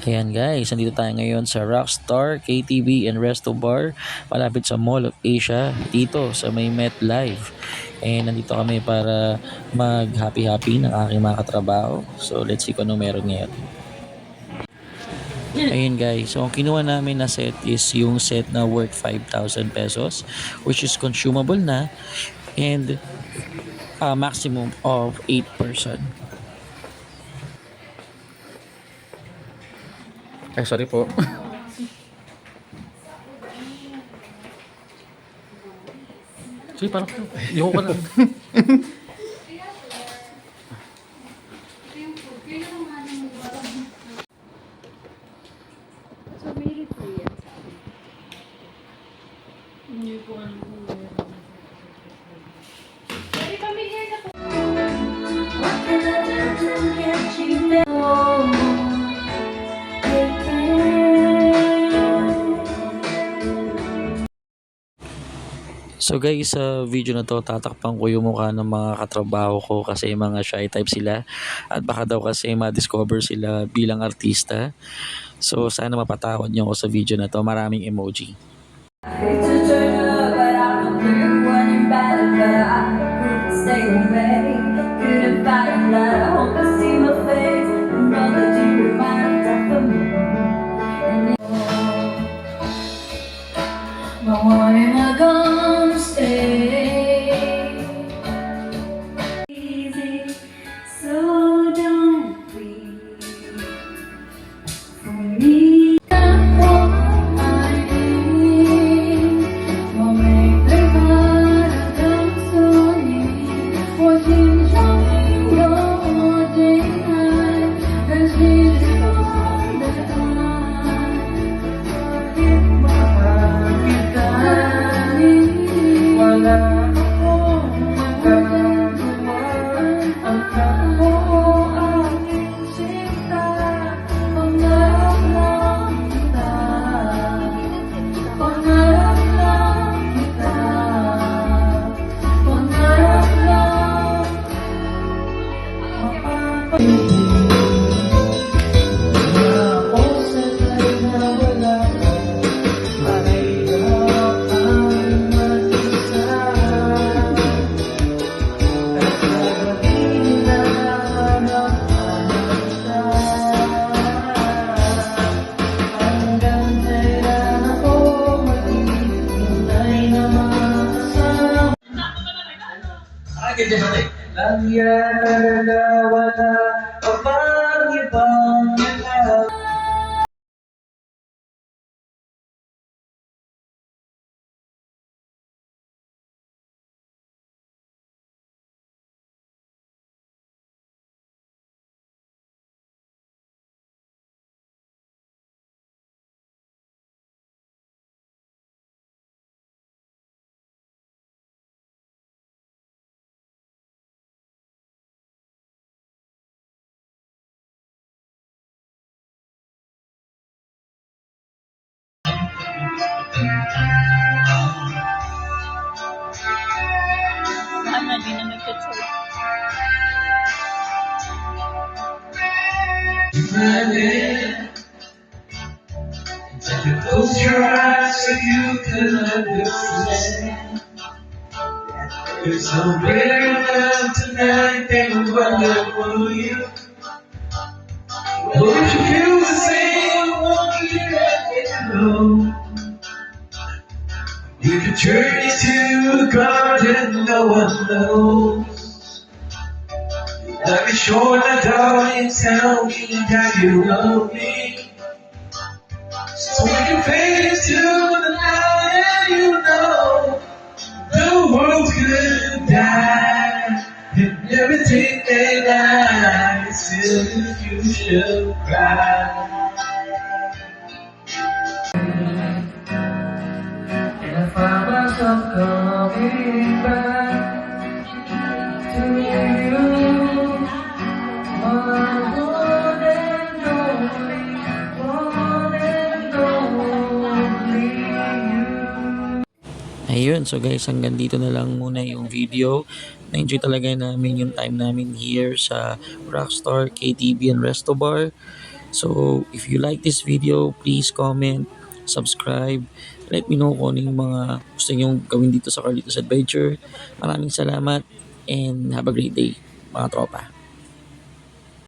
Ayan guys, nandito tayo ngayon sa Rockstar, KTV and Resto Bar malapit sa Mall of Asia dito sa may MetLife. And nandito kami para mag happy ng aking mga katrabaho. So let's see kung ano meron ngayon. Ayun guys, so ang kinuha namin na set is yung set na worth 5,000 pesos which is consumable na and maximum of 8 person. Ay, sorry po. Sige, parang yung ko lang. So, may po yan sa akin. Hindi po alam kung meron. Pwede kami here na po. What can I do to get you back home? So guys, sa video na to, tatakpan ko yung mukha ng mga katrabaho ko kasi mga shy type sila at baka daw kasi ma-discover sila bilang artista. So sana mapatawad niyo ako sa video na to. Maraming emoji. Hate to turn up, but I'm not blue when you're bad, but I couldn't stay away. Couldn't find a lot. I hope I see my face. Know that you remind of me. But when am I gonna stay? Easy, so don't breathe for me. Lang yan na wala pa bang ibang lahat. You close your eyes so you can understand. There's no greater love tonight than what I for you. Well, if you feel the same, won't you let me know? We could journey to a garden no one knows. Like a short and darling, tell me that you love me. So we can fade into the night and you know the world's gonna die and everything they lie still you should cry. And I find myself coming back to you, my one and only, one and only you. Ayun, so guys, hanggang dito na lang muna yung video. Na-enjoy talaga namin yung time namin here sa Rockstar, KTV and Resto Bar. So, if you like this video, please comment, subscribe, let me know kung ano yung mga gusto nyong gawin dito sa Carlitos Adventure. Maraming salamat and have a great day, mga tropa.